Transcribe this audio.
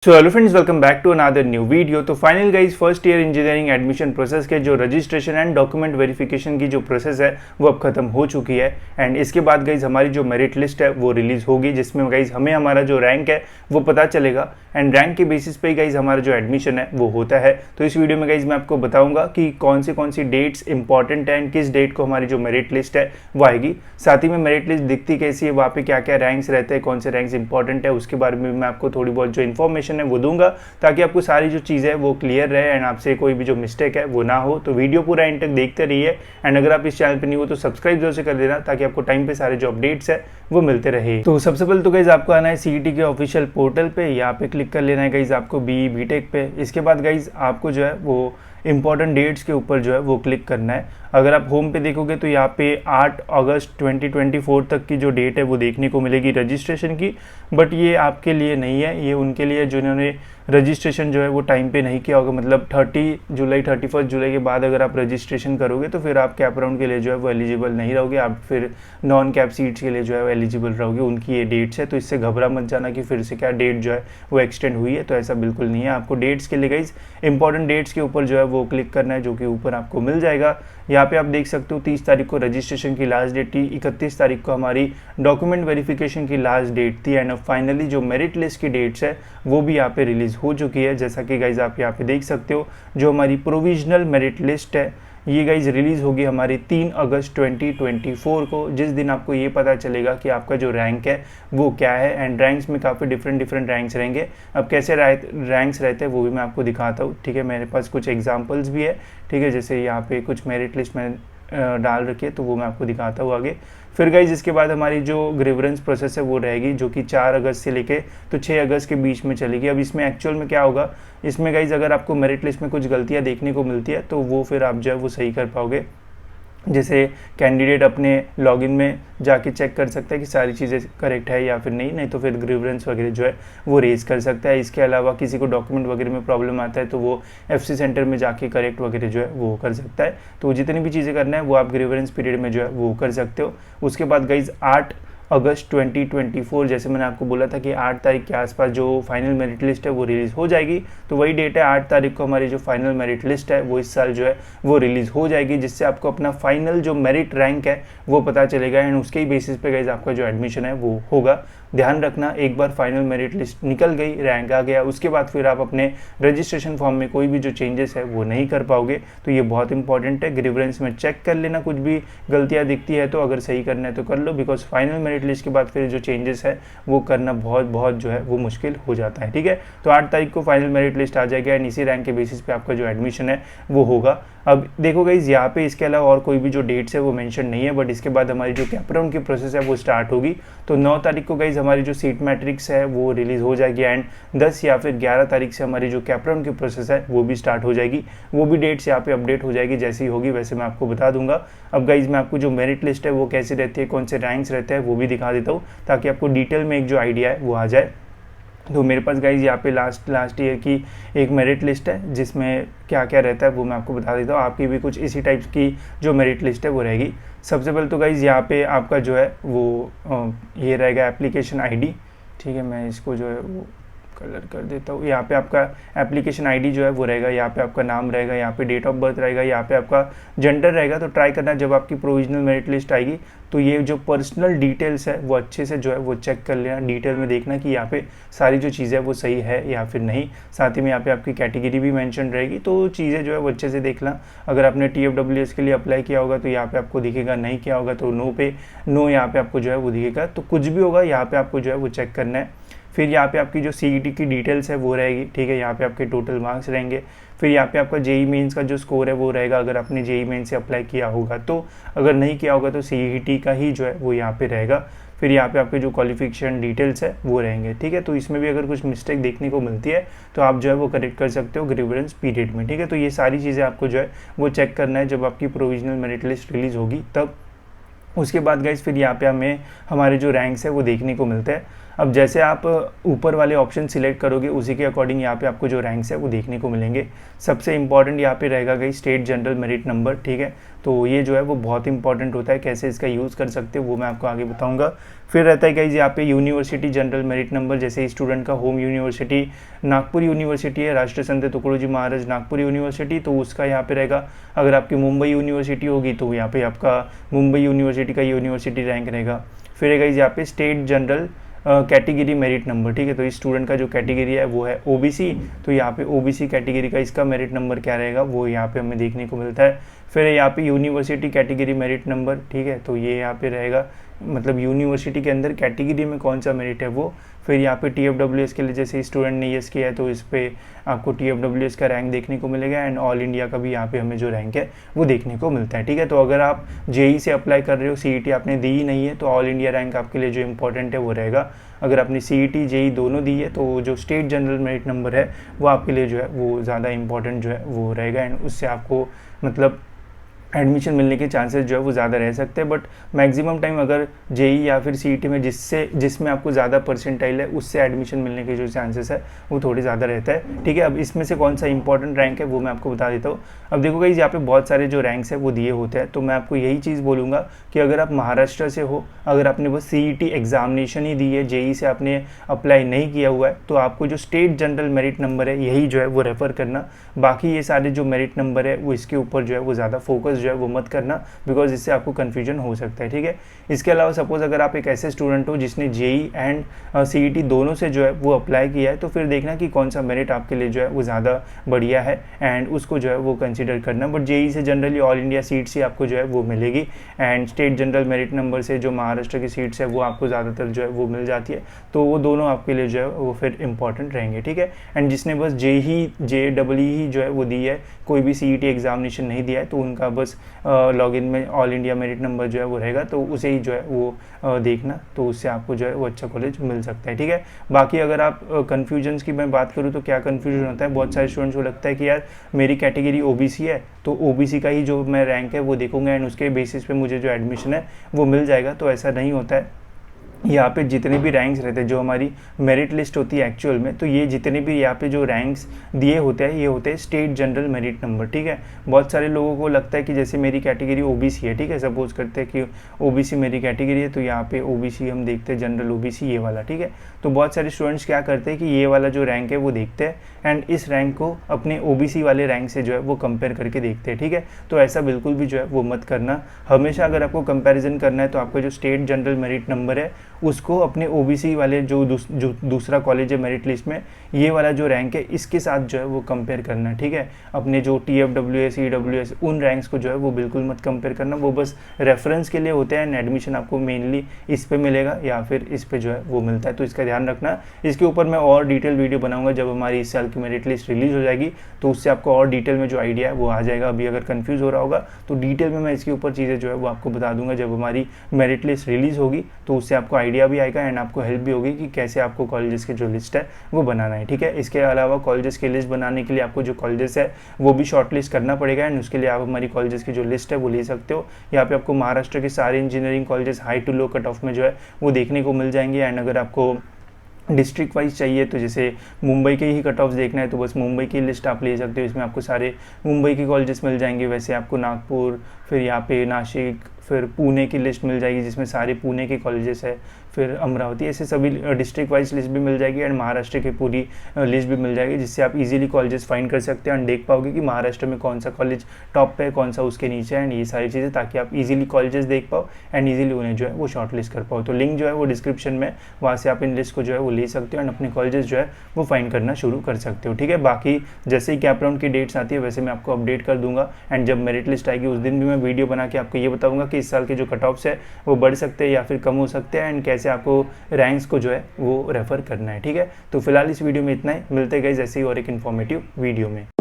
So hello friends, welcome back to another new video. तो final guys first year engineering admission process के जो registration and document verification की जो process है वो अब खत्म हो चुकी है। एंड इसके बाद गाइज हमारी जो मेरिट लिस्ट है वो रिलीज होगी, जिसमें गाइज हमें हमारा जो रैंक है वो पता चलेगा एंड रैंक के बेसिस पे गाइज हमारा जो एडमिशन है वो होता है। तो इस वीडियो में गाइज मैं आपको बताऊंगा कि कौन सी डेट्स इंपॉर्टेंट है एंड किस डेट को हमारी जो मेरिट लिस्ट है वो आएगी। साथ ही में मेरिट लिस्ट दिखती कैसी है, वहाँ पे क्या क्या रैंक्स रहते हैं, कौन से रैंक्स इंपॉर्टेंट है, उसके बारे में मैं आपको थोड़ी बहुत जो इन्फॉर्मेशन है वो दूंगा, ताकि आपको सारी जो चीज़ें है वो क्लियर रहे एंड आपसे कोई भी जो मिस्टेक है वो ना हो। तो वीडियो पूरा एंड तक देखते रहिए एंड अगर आप इस चैनल पे नहीं हो तो सब्सक्राइब जरूर से कर देना, ताकि आपको टाइम पे सारे जो अपडेट्स है वो मिलते रहे। तो सबसे पहले तो गाइज आपको आना है सीईटी के ऑफिशियल पोर्टल पे, यहाँ पे क्लिक कर लेना है गाइज आपको बीटेक पे। इसके बाद गाइज आपको जो है वो इंपॉर्टेंट डेट्स के ऊपर जो है वो क्लिक करना है। अगर आप होम पे देखोगे तो यहाँ पे 8 अगस्त 2024 तक की जो डेट है वो देखने को मिलेगी रजिस्ट्रेशन की, बट ये आपके लिए नहीं है, ये उनके लिए जिन्होंने रजिस्ट्रेशन जो है वो टाइम पे नहीं किया होगा। मतलब 31 जुलाई के बाद अगर आप रजिस्ट्रेशन करोगे तो फिर आप कैप राउंड के लिए जो है वो एलिजिबल नहीं रहोगे, आप फिर नॉन कैप सीट्स के लिए जो है वो एलिजिबल रहोगे। उनकी ये डेट्स है, तो इससे घबरा मत जाना कि फिर से क्या डेट जो है वो एक्सटेंड हुई है, तो ऐसा बिल्कुल नहीं है। आपको डेट्स के लिए गाइज इंपॉर्टेंट डेट्स के ऊपर जो है वो क्लिक करना है, जो कि ऊपर आपको मिल जाएगा। यहाँ पे आप देख सकते हो 30 तारीख को रजिस्ट्रेशन की लास्ट डेट थी, 31 तारीख को हमारी डॉक्यूमेंट वेरिफिकेशन की लास्ट डेट थी एंड फाइनली जो मेरिट लिस्ट की डेट्स है वो भी यहाँ पे रिलीज हो चुकी है। जैसा कि गाइज आप यहाँ पे देख सकते हो, जो हमारी प्रोविजनल मेरिट लिस्ट है ये गाइज रिलीज होगी हमारी 3 अगस्त 2024 को, जिस दिन आपको ये पता चलेगा कि आपका जो रैंक है वो क्या है। एंड रैंक्स में काफ़ी डिफरेंट रैंक्स रहेंगे। अब कैसे रैंक्स रहते हैं वो भी मैं आपको दिखाता हूँ, ठीक है। मेरे पास कुछ एग्जांपल्स भी है, ठीक है। जैसे यहाँ पे कुछ मेरिट लिस्ट में डाल रखी है तो वो मैं आपको दिखाता हूँ आगे। फिर गाइज इसके बाद हमारी जो ग्रीवेंस प्रोसेस है वो रहेगी, जो कि 4 अगस्त से लेके तो 6 अगस्त के बीच में चलेगी। अब इसमें एक्चुअल में क्या होगा, इसमें गाइज अगर आपको मेरिट लिस्ट में कुछ गलतियाँ देखने को मिलती है तो वो फिर आप जो है वो सही कर पाओगे। जैसे कैंडिडेट अपने लॉगिन में जाके चेक कर सकता है कि सारी चीज़ें करेक्ट है या फिर नहीं तो फिर ग्रीवेंस वगैरह जो है वो रेज कर सकता है। इसके अलावा किसी को डॉक्यूमेंट वगैरह में प्रॉब्लम आता है तो वो एफसी सेंटर में जाके करेक्ट वगैरह जो है वो कर सकता है। तो जितनी भी चीज़ें करना है वो आप ग्रीवेंस पीरियड में जो है वो कर सकते हो। उसके बाद गाइज 8 अगस्त 2024, जैसे मैंने आपको बोला था कि 8 तारीख के आसपास जो फाइनल मेरिट लिस्ट है वो रिलीज़ हो जाएगी, तो वही डेट है 8 तारीख को हमारी जो फाइनल मेरिट लिस्ट है वो इस साल जो है वो रिलीज़ हो जाएगी, जिससे आपको अपना फाइनल जो मेरिट रैंक है वो पता चलेगा एंड उसके ही बेसिस पे गाइज आपका जो एडमिशन है वो होगा। ध्यान रखना, एक बार फाइनल मेरिट लिस्ट निकल गई, रैंक आ गया, उसके बाद फिर आप अपने रजिस्ट्रेशन फॉर्म में कोई भी जो चेंजेस है वो नहीं कर पाओगे। तो ये बहुत इंपॉर्टेंट है, ग्रीवेंस में चेक कर लेना, कुछ भी गलतियाँ दिखती है तो अगर सही करना है तो कर लो, बिकॉज फाइनल मेरिट लिस्ट के बाद फिर जो चेंजेस है वो करना बहुत जो है वो मुश्किल हो जाता है, ठीक है। तो 8 तारीख को फाइनल मेरिट लिस्ट आ जाएगा एंड इसी रैंक के बेसिस पे आपका जो एडमिशन है वो होगा। अब देखो गाइज यहाँ पे इसके अलावा और कोई भी जो डेट्स है वो मेंशन नहीं है, बट इसके बाद हमारी जो कैप राउंड की प्रोसेस है वो स्टार्ट होगी। तो 9 तारीख को गाइज हमारी जो सीट मैट्रिक्स है वो रिलीज हो जाएगी एंड 10 या फिर 11 तारीख से हमारी जो कैप राउंड की प्रोसेस है वो भी स्टार्ट हो जाएगी। वो भी डेट्स यहाँ पे अपडेट हो जाएगी, जैसी होगी वैसे मैं आपको बता दूंगा। अब गाइज मैं आपको जो मेरिट लिस्ट है वो कैसी रहती है, कौन से रैंक्स रहते हैं वो भी दिखा देता हूँ, ताकि आपको डिटेल में एक जो आइडिया है वो आ जाए। तो मेरे पास गाइज यहाँ पे लास्ट ईयर की एक मेरिट लिस्ट है, जिसमें क्या क्या रहता है वो मैं आपको बता देता हूँ। आपकी भी कुछ इसी टाइप की जो मेरिट लिस्ट है वो रहेगी। सबसे पहले तो गाइज यहाँ पे आपका जो है वो ये रहेगा एप्लीकेशन आईडी, ठीक है। मैं इसको जो है वो कलर कर देता हूँ। यहाँ पे आपका एप्लीकेशन आईडी जो है वो रहेगा, यहाँ पे आपका नाम रहेगा, यहाँ पे डेट ऑफ बर्थ रहेगा, यहाँ पे आपका जेंडर रहेगा। तो ट्राई करना जब आपकी प्रोविजनल मेरिट लिस्ट आएगी तो ये जो पर्सनल डिटेल्स है वो अच्छे से जो है वो चेक कर लेना, डिटेल में देखना कि यहाँ पे सारी जो चीज़ें वो सही है या फिर नहीं। साथ ही में यहाँ पे आपकी कैटेगरी भी मेंशन रहेगी, तो चीज़ें जो है वो अच्छे से देखना। अगर आपने TFWS के लिए अप्लाई किया होगा तो यहाँ पे आपको दिखेगा, नहीं किया होगा तो नो यहाँ पे आपको जो है वो दिखेगा। तो कुछ भी होगा यहाँ पे आपको जो है वो चेक करना है। फिर यहाँ पे आपकी जो CET की डिटेल्स है वो रहेगी, ठीक है। यहाँ पे आपके टोटल मार्क्स रहेंगे। फिर यहाँ पे आपका JEE मेंस का जो स्कोर है वो रहेगा, अगर आपने JEE मेंस से अप्लाई किया होगा तो, अगर नहीं किया होगा तो CET का ही जो है वो यहाँ पे रहेगा। फिर यहाँ पे आपके जो क्वालिफिकेशन डिटेल्स है वो रहेंगे, ठीक है। तो इसमें भी अगर कुछ मिस्टेक देखने को मिलती है तो आप जो है वो करेक्ट कर सकते हो ग्रीवेंस पीरियड में, ठीक है। तो ये सारी चीज़ें आपको जो है वो चेक करना है जब आपकी प्रोविजनल मेरिट लिस्ट रिलीज़ होगी तब। उसके बाद गाइज फिर यहाँ पे हमें हमारे जो रैंक्स है वो देखने को मिलते हैं। अब जैसे आप ऊपर वाले ऑप्शन सिलेक्ट करोगे उसी के अकॉर्डिंग यहाँ पे आपको जो रैंक्स है वो देखने को मिलेंगे। सबसे इंपॉर्टेंट यहाँ पे रहेगा गई स्टेट जनरल मेरिट नंबर, ठीक है। तो ये जो है वो बहुत इंपॉर्टेंट होता है, कैसे इसका यूज़ कर सकते हो वो मैं आपको आगे बताऊंगा। फिर रहता है गाइस यहाँ पे यूनिवर्सिटी जनरल मेरिट नंबर, जैसे स्टूडेंट का होम यूनिवर्सिटी नागपुर यूनिवर्सिटी है, राष्ट्रीय संत तुकडोजी महाराज नागपुर यूनिवर्सिटी, तो उसका यहाँ पे रहेगा। अगर आपकी मुंबई यूनिवर्सिटी होगी तो यहाँ पे आपका मुंबई यूनिवर्सिटी का यूनिवर्सिटी रैंक रहेगा। फिर है गाइस यहाँ पे state general category merit number, ठीक है। तो इस स्टूडेंट का जो कैटेगरी है वो है ओबीसी, तो यहाँ पे ओबीसी कैटेगरी का इसका मेरिट नंबर क्या रहेगा वो यहाँ पे हमें देखने को मिलता है। फिर यहाँ पे यूनिवर्सिटी कैटेगरी मेरिट नंबर, ठीक है, तो ये यहाँ पे रहेगा, मतलब यूनिवर्सिटी के अंदर कैटेगरी में कौन सा मेरिट है वो। फिर यहाँ पे TFWS के लिए जैसे स्टूडेंट ने यस किया है तो इस पर आपको TFWS का रैंक देखने को मिलेगा, एंड ऑल इंडिया का भी यहाँ पे हमें जो रैंक है वो देखने को मिलता है, ठीक है। तो अगर आप जेई से अप्लाई कर रहे हो, CET आपने दी ही नहीं है, तो ऑल इंडिया रैंक आपके लिए जो इंपॉर्टेंट है वो रहेगा। अगर आपने CET जेई दोनों दी है तो जो स्टेट जनरल मेरिट नंबर है वो आपके लिए जो है वो ज़्यादा इंपॉर्टेंट जो है वो रहेगा, एंड उससे आपको मतलब एडमिशन मिलने के चांसेस जो है वो ज़्यादा रह सकते हैं। बट मैक्सिमम टाइम अगर जेई या फिर CET में जिसमें आपको ज़्यादा परसेंटाइल है उससे एडमिशन मिलने के जो चांसेस है वो थोड़े ज़्यादा रहता है, ठीक है। अब इसमें से कौन सा इंपॉर्टेंट रैंक है वो मैं आपको बता देता हूँ। अब देखो गाइस यहाँ पे बहुत सारे जो रैंक्स है वो दिए होते हैं, तो मैं आपको यही चीज़ बोलूँगा कि अगर आप महाराष्ट्र से हो, अगर आपने बस CET एग्जामिनेशन ही दी है, जेई से आपने अप्लाई नहीं किया हुआ है, तो आपको जो स्टेट जनरल मेरिट नंबर है यही जो है वो रेफ़र करना। बाकी ये सारे जो मेरिट नंबर है वो इसके ऊपर जो है वो ज़्यादा फोकस जो है वो मत करना, बिकॉज इससे आपको कन्फ्यूजन हो सकता है, ठीक है। इसके अलावा सपोज अगर आप एक ऐसे स्टूडेंट हो जिसने जेई एंड CET दोनों से जो है वो अप्लाई किया है, तो फिर देखना कि कौन सा मेरिट आपके लिए जो है वो ज़्यादा बढ़िया है, एंड उसको जो है वो कंसिडर करना। बट जेई से जनरली ऑल इंडिया सीट से आपको जो है वो मिलेगी, and state general merit number से जो महाराष्ट्र की सीट्स है वो आपको ज़्यादातर जो है वो मिल जाती है, तो वो दोनों आपके लिए जो है वो फिर इंपॉर्टेंट रहेंगे, ठीक है। एंड जिसने बस JEE ही जो है वो दी है, कोई भी CET एग्जामिनेशन नहीं दिया है, तो उनका बस लॉगिन में ऑल इंडिया मेरिट नंबर जो है वो रहेगा, तो उसे ही जो है वो देखना, तो उससे आपको जो है वो अच्छा कॉलेज मिल सकता है, ठीक है। बाकी अगर आप कन्फ्यूजन्स की मैं बात करूँ तो क्या कन्फ्यूजन होता है, बहुत सारे स्टूडेंट्स को लगता है कि यार मेरी कैटेगरी OBC है तो OBC का ही जो मैं रैंक है वो देखूंगा एंड उसके बेसिस पे मुझे जो एडमिशन है वो मिल जाएगा, तो ऐसा नहीं होता है। यहाँ पे जितने भी रैंक्स रहते हैं, जो हमारी मेरिट लिस्ट होती है एक्चुअल में, तो ये जितने भी यहाँ पे जो रैंक्स दिए होते हैं ये होते हैं स्टेट जनरल मेरिट नंबर, ठीक है। बहुत सारे लोगों को लगता है कि जैसे मेरी कैटेगरी OBC है, ठीक है, सपोज करते हैं कि OBC मेरी कैटेगरी है, तो यहाँ पे OBC हम देखते हैं जनरल OBC ये वाला, ठीक है। तो बहुत सारे स्टूडेंट्स क्या करते हैं कि ये वाला जो रैंक है वो देखते हैं एंड इस रैंक को अपने OBC वाले रैंक से जो है वो कंपेयर करके देखते हैं, ठीक है। तो ऐसा बिल्कुल भी जो है वो मत करना। हमेशा अगर आपको कंपैरिजन करना है तो आपका जो स्टेट जनरल मेरिट नंबर है उसको अपने OBC वाले जो दूसरा कॉलेज है मेरिट लिस्ट में, ये वाला जो रैंक है इसके साथ जो है वो कंपेयर करना, ठीक है। अपने जो TFWS EWS उन रैंक्स को जो है वो बिल्कुल मत कंपेयर करना, वो बस रेफरेंस के लिए होते हैं एंड एडमिशन आपको मेनली इस पे मिलेगा या फिर इस पे जो है वो मिलता है, तो इसका ध्यान रखना। इसके ऊपर मैं और डिटेल वीडियो बनाऊंगा जब हमारी इस साल की मेरिट लिस्ट रिलीज हो जाएगी, तो उससे आपको और डिटेल में जो आइडिया है वो आ जाएगा। अभी अगर कंफ्यूज हो रहा होगा तो डिटेल में मैं इसके ऊपर चीज़ें जो है वो आपको बता दूंगा जब हमारी मेरिट लिस्ट रिलीज होगी, तो उससे आपको आइडिया भी आएगा एंड आपको हेल्प भी होगी कि कैसे आपको कॉलेजेस की जो लिस्ट है वो बनाना है, ठीक है। इसके अलावा कॉलेजेस की लिस्ट बनाने के लिए आपको जो कॉलेजेस है वो भी शॉर्ट लिस्ट करना पड़ेगा एंड उसके लिए आप हमारी कॉलेजेस की जो लिस्ट है वो ले सकते हो। यहाँ पे आपको महाराष्ट्र के सारे engineering colleges high to low cut off में जो है वो देखने को मिल जाएंगे, एंड अगर आपको डिस्ट्रिक्ट वाइज चाहिए तो जैसे मुंबई के ही कट ऑफ देखना है तो बस मुंबई की लिस्ट आप ले सकते हो, इसमें आपको सारे मुंबई के कॉलेजेस मिल जाएंगे। वैसे आपको नागपुर, फिर यहाँ पे नासिक, फिर पुणे की लिस्ट मिल जाएगी जिसमें सारे पुणे के कॉलेजेस है, फिर अमरावती, ऐसे सभी डिस्ट्रिक्ट वाइज लिस्ट भी मिल जाएगी एंड महाराष्ट्र की पूरी लिस्ट भी मिल जाएगी, जिससे आप इजीली कॉलेजेस फाइंड कर सकते हैं एंड देख पाओगे कि महाराष्ट्र में कौन सा कॉलेज टॉप पे है, कौन सा उसके नीचे है, एंड ये सारी चीज़ें, ताकि आप इजीली कॉलेजेस देख पाओ एंड इजीली उन्हें जो है वो शॉर्ट लिस्ट कर पाओ। तो लिंक जो है वो डिस्क्रिप्शन में, वहाँ से आप इन लिस्ट को जो है वो ले सकते हो एंड अपने कॉलेजेस जो है वो फाइंड करना शुरू कर सकते हो, ठीक है। बाकी जैसे ही कैप राउंड की डेट्स आती है वैसे मैं आपको अपडेट कर दूंगा एंड जब मेरिट लिस्ट आएगी उस दिन भी मैं वीडियो बना के आपको ये बताऊंगा कि इस साल के जो कट ऑफ्स है वो बढ़ सकते हैं या फिर कम हो सकते हैं एंड कैसे आपको रैंक्स को जो है वो रेफर करना है, ठीक है। तो फिलहाल इस वीडियो में इतना ही, मिलते गए जैसे ही और एक इन्फॉर्मेटिव वीडियो में।